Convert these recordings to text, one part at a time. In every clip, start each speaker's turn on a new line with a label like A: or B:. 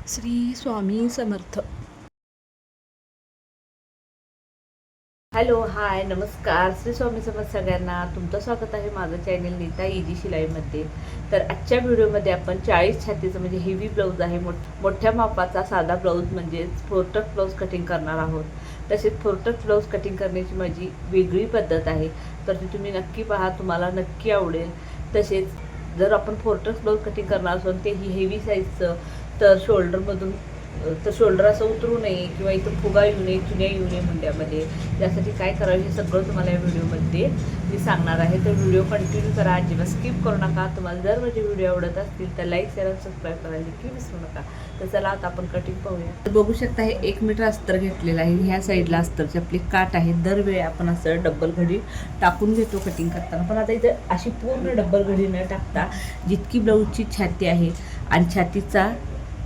A: Shri Swami Samarth.
B: Hello, हाय, नमस्कार. श्री स्वामी समर्थ सगळ्यांना. तुमचं स्वागत आहे माझं चॅनल नीता इजी शिलाईमध्ये. तर आजच्या व्हिडिओमध्ये आपण 40 छातीचं म्हणजे हेवी ब्लाऊज आहे, मोठ्या मापाचा साधा ब्लाऊज म्हणजेच फोरटक ब्लाऊज कटिंग करणार आहोत. तसेच फोरटक ब्लाऊज कटिंग करण्याची माझी वेगळी पद्धत आहे, तर ती तुम्ही नक्की पहा, तुम्हाला नक्की आवडेल. तसेच जर आपण फोरटक ब्लाऊज कटिंग करणार असून ते ही हेवी साईजचं, तर शोल्डर असं उतरू नये किंवा इथं फुगा येऊ नये, चुन्या येऊ नये मुंड्यामध्ये. त्यासाठी काय करावं हे सगळं तुम्हाला या व्हिडिओमध्ये मी सांगणार आहे. तर व्हिडिओ कंटिन्यू करा, अजिबात स्किप करू नका. तुम्हाला जर माझे व्हिडिओ आवडत असतील तर लाईक शेअर आणि सबस्क्राईब करायला देखील विसरू नका. तर चला आता आपण कटिंग पाहूया. तर बघू शकता हे 1 मीटर अस्तर घेतलेलं आहे. ह्या साईडला अस्तरचे आपले काट आहे. दरवेळी आपण असं डब्बल घडी टाकून घेतो कटिंग करताना, पण आता इथं अशी पूर्ण डब्बल घडी न टाकता जितकी ब्लाऊजची छाती आहे आणि छातीचा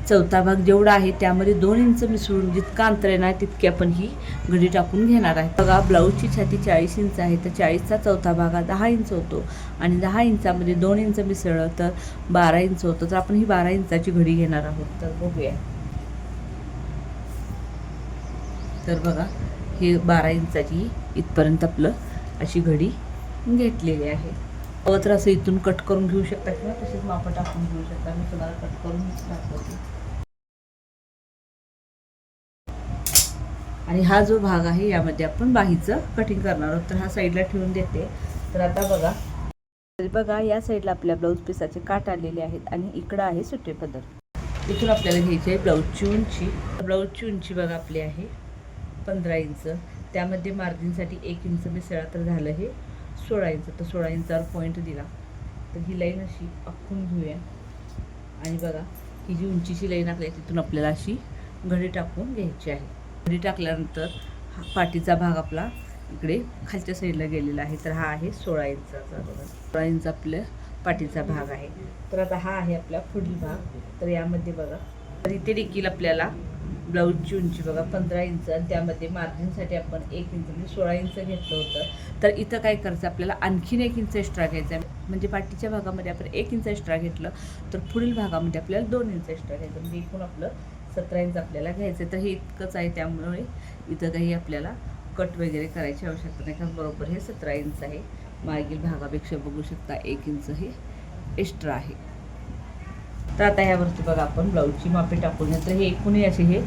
B: चौथा भाग जेवढा आहे त्यामध्ये 2 इंच मिसळून जितका अंतर येणार तितकी आपण ही घडी टाकून घेणार आहे. बघा, ब्लाऊजची छाती 40 इंच आहे, तर 40चा चौथा भाग हा 10 इंच होतो आणि 10 इंचामध्ये 2 इंच मिसळलं तर 12 इंच होतं. तर आपण ही 12 इंचाची घडी घेणार आहोत. तर बघूया. तर बघा, हे 12 इंचाची इथपर्यंत आपलं अशी घडी घेतलेली आहे. तर असं इथून कट करून घेऊ शकता किंवा तसेच मापं टाकून घेऊ शकता. मी तुम्हाला कट करून दाखवते. आणि हा जो भाग आहे यामध्ये आपण बाहीचं कटिंग करणार आहोत. तर हा साईडला ठेवून देते. तर आता बघा या साईडला आपल्या ब्लाऊज पीसाचे काट आलेले आहेत आणि इकडं आहे सुटे पदर. इथून आपल्याला घ्यायची आहे ब्लाऊजची उंची. ब्लाऊजची उंची बघा आपली आहे 15 इंच. त्यामध्ये मार्जिनसाठी 1 इंच मिसळा तर झालं हे 16 इंच. तर 16 इंचावर पॉईंट दिला. तर ही लाईन अशी आखून घेऊया. आणि बघा, ही जी उंचीची लाईन आपल्या तिथून आपल्याला अशी घडी टाकून घ्यायची आहे. घडी टाकल्यानंतर हा पाठीचा भाग आपला इकडे खालच्या साईडला गेलेला आहे. तर हा आहे 16 इंचाचा. बघा, 16 इंच आपल्या पाठीचा भाग आहे. तर आता हा आहे आपला पुढील भाग. तर यामध्ये बघा, तर इथे देखील आपल्याला ब्लाऊजची उंची बघा 15 इंच आणि त्यामध्ये मार्जिनसाठी आपण 1 इंच म्हणजे 16 इंच घेतलं होतं. तर इथं काय करायचं, आपल्याला आणखीन 1 इंच एक्स्ट्रा घ्यायचं आहे. म्हणजे पाठीच्या भागामध्ये आपण 1 इंच एक्स्ट्रा घेतलं तर पुढील भागामध्ये आपल्याला 2 इंच एक्स्ट्रा घ्यायचं. म्हणजे एकूण आपलं 17 इंच आपल्याला घ्यायचं. तर हे इतकंच आहे, त्यामुळे इथं काही आपल्याला कट वगैरे करायची आवश्यकता नाही, कारण बरोबर हे 17 इंच आहे. मागील भागापेक्षा बघू शकता 1 इंच हे एक्स्ट्रा आहे. तर आता ह्यावरती बघा आपण ब्लाऊजची मापे टाकून, तर हे एकूणही असे हे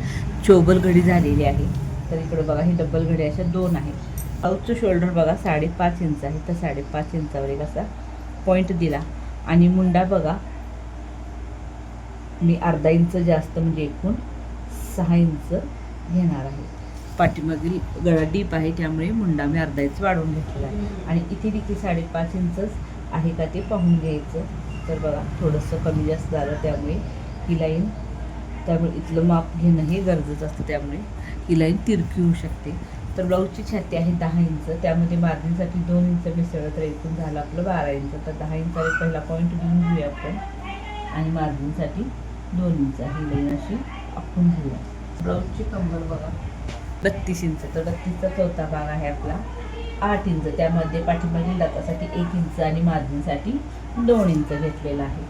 B: चोबल घडी झालेली आहे. तर इकडे बघा ही डबल घडी अशा 2 आहे. ब्लाऊजचं शोल्डर बघा 5.5 इंच आहे. तर 5.5 इंचावर एक असा पॉईंट दिला आणि मुंडा बघा मी अर्धा इंच जास्त म्हणजे एकूण 6 इंच घेणार आहे. पाठीमागील गळा डीप आहे त्यामुळे मुंडा मी अर्धा इंच वाढवून घेतलेला आहे. आणि इथे देखील 5.5 इंचच आहे का ते पाहून घ्यायचं. तर बघा थोडंसं कमी जास्त झालं त्यामुळे ही लाईन, त्यामुळे इथलं माप घेणं हे गरजेचं असतं, त्यामुळे ही लाईन तिरकी होऊ शकते. तर ब्लाऊजची छाती आहे 10 इंच. त्यामध्ये मार्जिनसाठी 2 इंच मिसळलं तर एकूण झालं आपलं 12 इंच. तर 10 इंचावर पहिला पॉईंट देऊन घेऊया आपण आणि मार्जिनसाठी 2 इंच ही लाईन अशी आखून घेऊया. ब्लाऊजची कंबर बघा 32 इंच. तर 32चा चौथा भाग आहे आपला 8 इंच. त्यामध्ये पाठीमागील दातासाठी 1 इंच आणि मार्जिनसाठी 2 इंच घेतलेला आहे.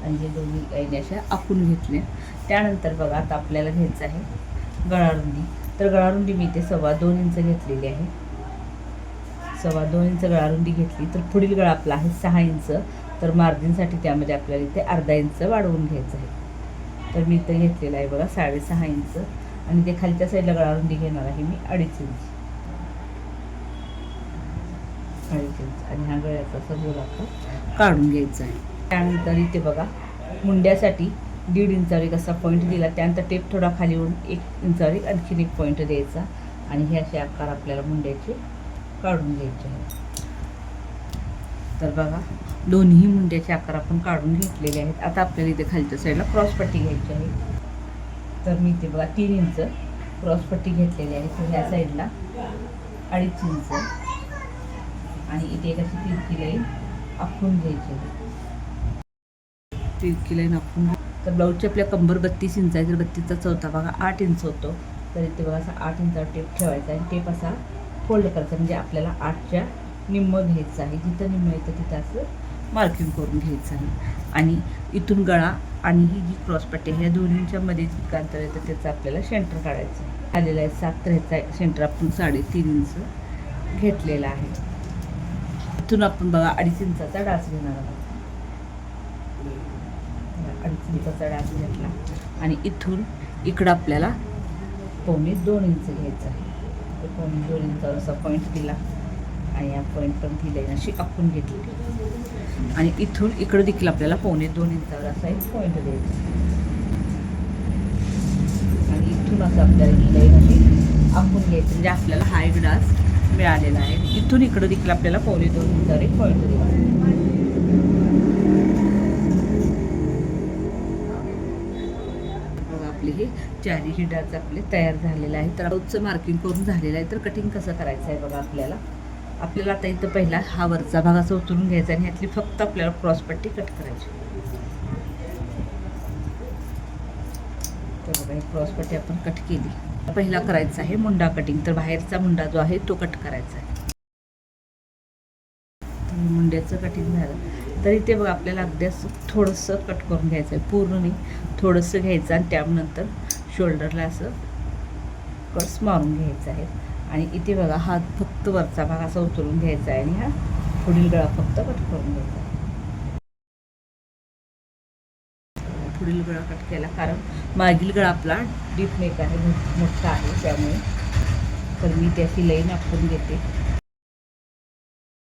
B: आणि हे दोन्ही लाईनी अशा आखून घेतल्या. त्यानंतर बघा आता आपल्याला घ्यायचं आहे गळारुंदी. तर गळारुंदी मी इथे 2.25 इंच घेतलेली आहे. 2.25 इंच गळारुंदी घेतली. तर पुढील गळा आपला आहे 6 इंच. तर मार्जिनसाठी त्यामध्ये आपल्याला इथे अर्धा इंच वाढवून घ्यायचं आहे. तर मी इथं घेतलेलं आहे बघा 6.5 इंच आणि ते खालच्या साईडला गळारुंदी घेणार आहे मी 2.5 इंच. 2.5 इंच आणि हा गळ्याचा असा गोल आपण काढून घ्यायचा आहे. त्यानंतर इथे बघा मुंड्यासाठी 1.5 इंचावर एक असा पॉईंट दिला. त्यानंतर टेप थोडा खाली होऊन 1 इंचावर आणखीन एक पॉईंट द्यायचा आणि हे असे आकार आपल्याला मुंड्याचे काढून घ्यायचे आहेत. तर बघा दोन्ही मुंड्याचे आकार आपण काढून घेतलेले आहेत. आता आपल्याला इथे खालच्या साईडला क्रॉसपट्टी घ्यायची आहे. तर मी इथे बघा 3 इंच क्रॉसपट्टी घेतलेली आहे. तर ह्या साईडला 2.5 इंच आणि इथे एक अशी तिरकी लाईन आखून घ्यायची आहे. तिरकी लाईन आखून. तर ब्लाऊजची आपल्या कंबर 32 इंच आहे. तर 32चा चौथा भाग 8 इंच होतो. तर इथे बघा असा 8 इंचावर टेप ठेवायचा आणि टेप असा फोल्ड करायचा, म्हणजे आपल्याला 8च्या निम्मं घ्यायचं आहे. जिथं निम्मं येतं तिथं असं मार्किंग करून घ्यायचं आहे. आणि इथून गळा आणि ही जी क्रॉसपट्टी ह्या दोन्हींच्या मध्ये जितकं अंतर येतं त्याचं आपल्याला सेंटर काढायचं आहे. आलेला आहे 7, तर ह्याचा सेंटर आपण 3.5 इंच घेतलेला आहे. इथून आपण बघा 2.5 इंचाचा डास घेणार आहोत. 2.5 इंचाचा डास घेतला आणि इथून इकडं आपल्याला 1.25 इंच घ्यायचं आहे. 1.25 इंचावर असा पॉईंट दिला आणि या पॉईंट पण ती लाईन अशी आखून घेतली आणि इथून इकडं देखील आपल्याला 1.25 इंचावर असा एक पॉईंट द्यायचा आणि इथून असं आपल्याला ही लाईन अशी आखून घ्यायची, म्हणजे आपल्याला हा एक डास मिळालेला आहे. इथून इकडं देखील आपल्याला 1.25 इंचावर एक पॉईंट द्यायचा. आपले हे चारही डास आपले तयार झालेले आहे. तर ब्लाऊजचं मार्किंग करून झालेलं आहे. तर कटिंग कसं करायचं आहे बघा. आपल्याला आता इथं पहिला हा वरचा भाग असा उचलून घ्यायचा आणि ह्यातली फक्त आपल्याला क्रॉसपट्टी कट करायची. तर बघा ही क्रॉसपट्टी आपण कट केली. पहिला करायचा आहे मुंडा कटिंग. तर बाहेरचा मुंडा जो आहे तो कट करायचा आहे. मुंड्याचं कटिंग झालं तर इथे बघा आपल्याला अगदी थोडंसं कट करून घ्यायचं आहे. पूर्ण नाही, थोडंसं घ्यायचं आणि त्यानंतर शोल्डरला असं कट्स मारून घ्यायचं आहे. आणि इथे बघा हा फक्त वरचा भाग असा उचलून घ्यायचा आहे आणि हा पुढील गळा फक्त कट करून घ्यायचा आहे. पुढील गळा कट केला कारण मागील गळा आपला डीप नेक आहे, मोठा आहे, त्यामुळे तर मी त्याची लाईन आखून घेते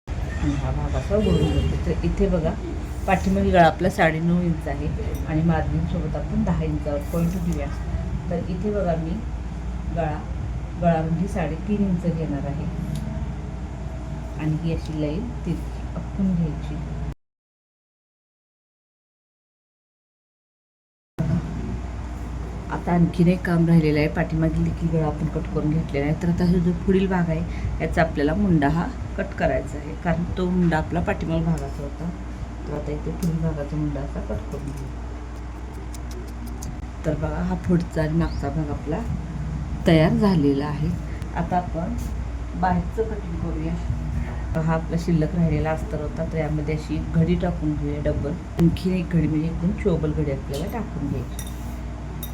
B: आणि हा भाग असा वळून घेते. तर इथे बघा पाठीमागील गळा आपला 9.5 इंच आहे आणि मार्जिनसोबत आपण 10 इंचावर पॉईंट देऊया. तर इथे बघा मी गळा म्हणजे 3.5 इंच घेणार आहे आणि ही अशी लाईन तिरकी आखून घ्यायची. आता आणखीन एक काम राहिलेलं आहे. पाठीमागील देखील गळा आपण कट करून घेतलेला आहे. तर आता जो पुढील भाग आहे याचा आपल्याला मुंडा हा कट करायचा आहे, कारण तो मुंडा आपला पाठीमाग भागाचा होता. तर आता इथे पुढील भागाचा मुंडा असा कट करून घेऊ. तर बघा हा पुढचा आणि मागचा भाग आपला तयार झालेला आहे. आता आपण बाहेरचं कटिंग करूया. हा आपला शिल्लक राहिलेला अस्तर होता, तर यामध्ये अशी घडी टाकून घेऊया डबल. आणखीन एक घडी म्हणजे एकूण चोबल घडी आपल्याला टाकून घ्यायची.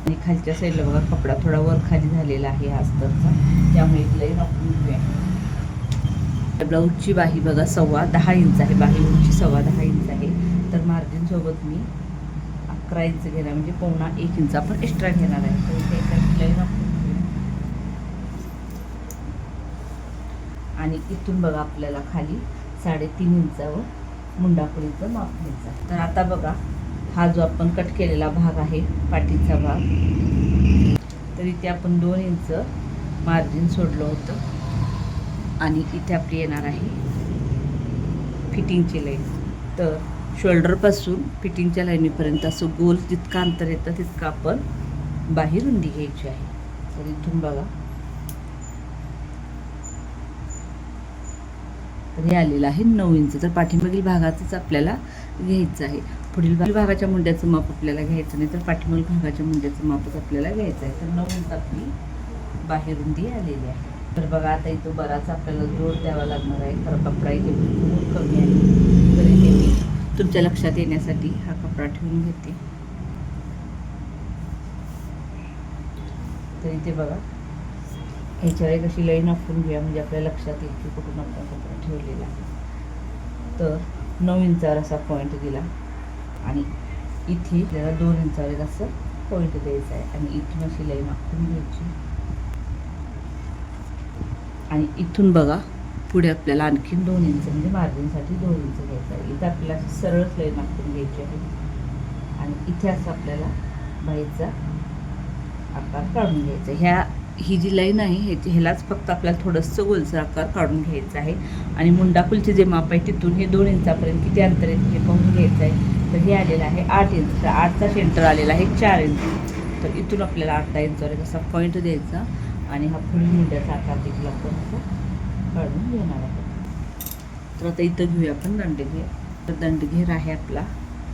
B: आणि खालच्या साईडला बघा कपडा थोडा वर खाली झालेला आहे हा अस्तरचा, त्यामुळे एक लाईन आखून घेऊया. ब्लाऊजची बाही बघा 10.25 इंच आहे. बाही उंची 10.25 इंच आहे. तर मार्जिनसोबत मी 11 इंच घेणार, म्हणजे 1.25 इंच आपण एक्स्ट्रा घेणार आहे. तर इथे एक लाईन आखून घेऊया. आणि इथून बघा आपल्याला खाली 3.5 इंचावर मुंडापुरीचं माप घ्यायचं. तर आता बघा हा जो आपण कट केलेला भाग आहे पाठीचा भाग, तर इथे आपण 2 इंच मार्जिन सोडलं होतं आणि इथे आपली येणार आहे फिटिंगची लाईन. तर शोल्डरपासून फिटिंगच्या लाईनीपर्यंत असं गोल जितकं अंतर येतं तितकं आपण बाही रुंदी घ्यायची आहे. तर इथून बघा तर हे आलेलं आहे 9 इंच. तर पाठीमागील भागाचंच आपल्याला घ्यायचं आहे. पुढील भागाच्या मुंड्याचं माप आपल्याला घ्यायचं नाही, तर पाठीमागील भागाच्या मुंड्याचं मापच आपल्याला घ्यायचं आहे. तर 9 इंच आपली बाहेर रुंदी आलेली आहे. तर बघा आता इथं बराच आपल्याला जोर द्यावा लागणार आहे, तर कपडा इथे खूप कमी आहे. तर इथे मी तुमच्या लक्षात येण्यासाठी हा कपडा ठेवून घेते. तर इथे बघा ह्याच्यावर एक अशी लाईन आखून घेऊया, म्हणजे आपल्या लक्षात येईल की कुठून आपण कपडा ठेवलेला आहे. तर 9 इंचावर असा पॉईंट दिला आणि इथे आपल्याला 2 इंचावर एक असं पॉईंट द्यायचा आहे आणि इथून अशी लाईन आखून घ्यायची. आणि इथून बघा पुढे आपल्याला आणखीन 2 इंच म्हणजे मार्जिनसाठी 2 इंच घ्यायचं आहे. इथं आपल्याला सरळच लाईन आखून घ्यायची आहे आणि इथे असं आपल्याला बाहीचा आकार काढून घ्यायचा. ही जी लाईन आहे ह्यालाच फक्त आपल्याला थोडंसं गोलसर आकार काढून घ्यायचं आहे. आणि मुंडाफुलचे जे माप आहे तिथून हे 2 इंचापर्यंत किती अंतर येते हे पाहून घ्यायचं आहे. तर हे आलेलं आहे 8 इंच. तर 8चा सेंटर आलेला आहे 4 इंच. तर इथून आपल्याला 8 इंचावर एक असा पॉईंट द्यायचा आणि हा पुढील मुंड्याचा आकार देखील आपण असं काढून घेणार आहोत. तर आता इथं घेऊया आपण दंडघेर. तर दंडघेर आहे आपला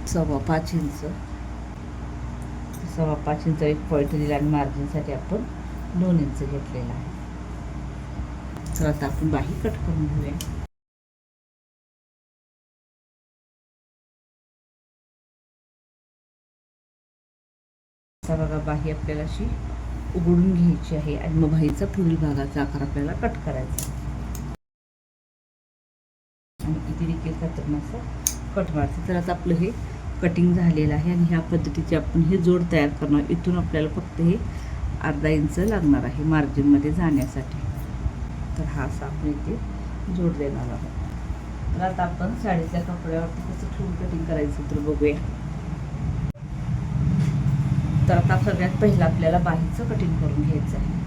B: 5.25 इंच. 5.25 इंच एक पॉईंट दिला आणि मार्जिनसाठी आपण 2 इंच घेतलेला आहे. तर आता आपण बाही कट करून घेऊया. आता बघा बाही आपल्याला अशी उघडून घ्यायची आहे आणि मग बाहीचा पुढील भागाचा आकार आपल्याला कट करायचा आणि किती देखील कातरनं असं कट मारायचं. तर आता आपलं हे कटिंग झालेलं आहे आणि ह्या पद्धतीचे आपण हे जोड तयार करणार. इथून आपल्याला फक्त हे अर्धा इंच लागणार आहे मार्जिनमध्ये जाण्यासाठी. तर हा असा आपण इथे जोड देणार आहोत. तर आता आपण साडीच्या कपड्यावरती कसं ठेवून कटिंग करायचं तर बघूया. तर आता सगळ्यात पहिलं आपल्याला बाहीचं कटिंग करून घ्यायचं आहे.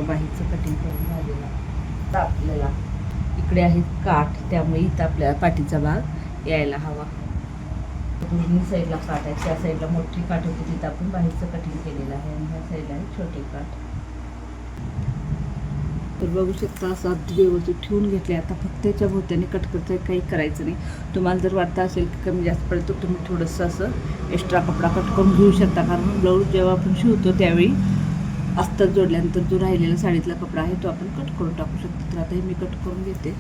B: बाहीचं कटिंग करून झालेलं. तर आपल्याला इकडे आहे काठ, त्यामुळे इथं आपल्याला पाठीचा भाग यायला हवा. दोन्ही साईडला काठ आहे. त्या साईडला मोठी काठ होती तिथं आपण बाहीचं कटिंग केलेलं आहे आणि ह्या साईडला आहे छोटी काठ. तर बघू शकता असं अगदी व्यवस्थित ठेवून घेतले. आता फक्त त्याच्या भोवत्याने कट करता काही करायचं नाही. तुम्हाला जर वाटतं असेल की कमी जास्त पडेल तर तुम्ही थोडंसं असं एक्स्ट्रा कपडा कट करून घेऊ शकता. कारण ब्लाऊज जेव्हा आपण शिवतो त्यावेळी अस्तर जोडल्यानंतर जो राहिलेला साडीतला कपडा आहे तो आपण कट करून टाकू शकतो. तर आता हे मी कट करून घेते.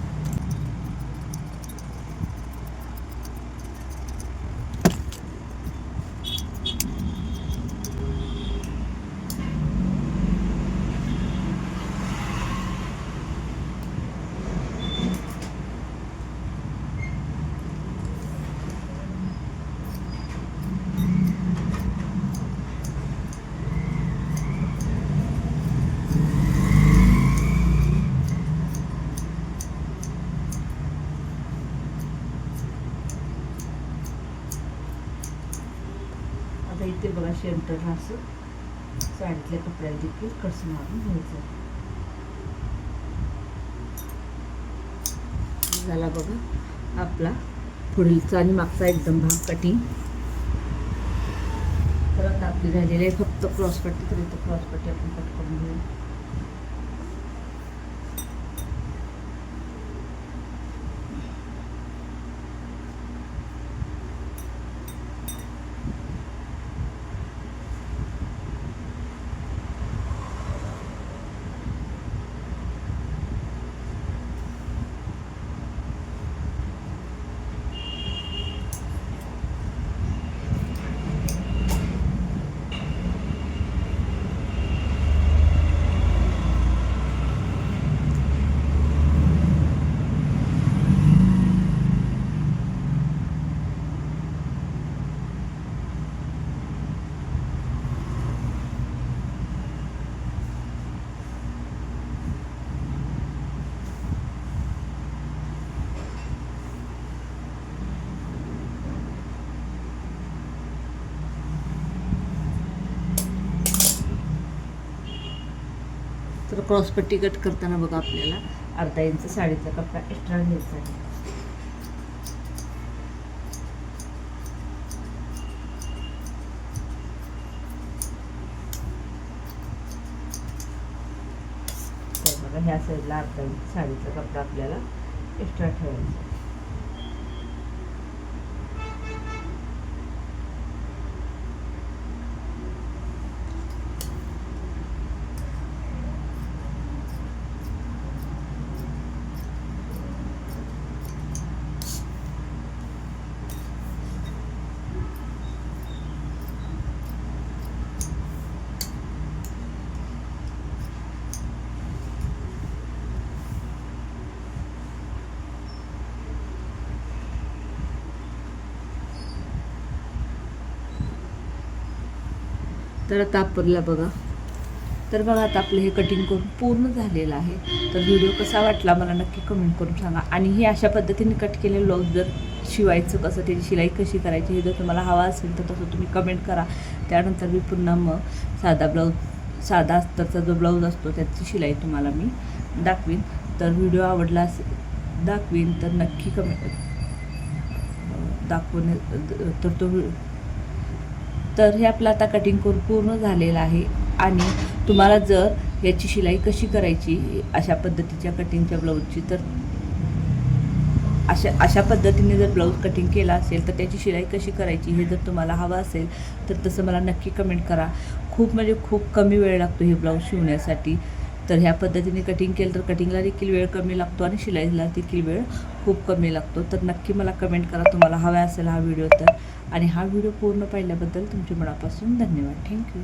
B: आता इथे बघा शेंटरला असं साडीतल्या कपड्याला देखील कस मारून घ्यायचं. झाला बघा आपला पुढीलचा आणि मागचा एकदम भाग कटिंग. तर आता आपली झालेली आहे फक्त क्रॉसपट्टी. तर इथं क्रॉसपट्टी आपण कट करून घेऊ. तर क्रॉसपट्टी कट करताना बघा आपल्याला अर्धा इंच साडीचा कपडा एक्स्ट्रा घ्यायचा आहे. तर बघा ह्या साईडला अर्धा इंच साडीचा कपडा आपल्याला एक्स्ट्रा ठेवायचा. तर आता आपल्याला बघा आता आपलं हे कटिंग करून पूर्ण झालेलं आहे. तर व्हिडिओ कसा वाटला मला नक्की कमेंट करून सांगा. आणि हे अशा पद्धतीने कट केलेलं ब्लाऊज जर शिवायचं कसं, त्याची शिलाई कशी करायची हे जर तुम्हाला हवा असेल तर तसं तुम्ही कमेंट करा. त्यानंतर मी पुन्हा मग साधा अस्तरचा जो ब्लाऊज असतो त्याची शिलाई तुम्हाला मी दाखवीन. तर व्हिडिओ आवडला दाखवीन तर नक्की तर हे आपलं आता कटिंग करून पूर्ण झालेलं आहे. आणि तुम्हाला जर याची शिलाई कशी करायची अशा पद्धतीच्या कटिंगच्या ब्लाऊजची तर अशा पद्धतीने जर ब्लाऊज कटिंग केला असेल तर त्याची शिलाई कशी करायची हे जर तुम्हाला हवं असेल तर तसं मला नक्की कमेंट करा. खूप कमी वेळ लागतो हे ब्लाऊज शिवण्यासाठी. तर ह्या पद्धतीने कटिंग केलं तर कटिंगला देखील वेळ कमी लागतो आणि शिलाईला देखील वेळ खूप कमी लागतो. तर नक्की मला कमेंट करा तुम्हाला हवा असेल हा व्हिडिओ तर. आणि हा व्हिडिओ पूर्ण पाहिल्याबद्दल तुमच्या मनापासून धन्यवाद. थँक्यू.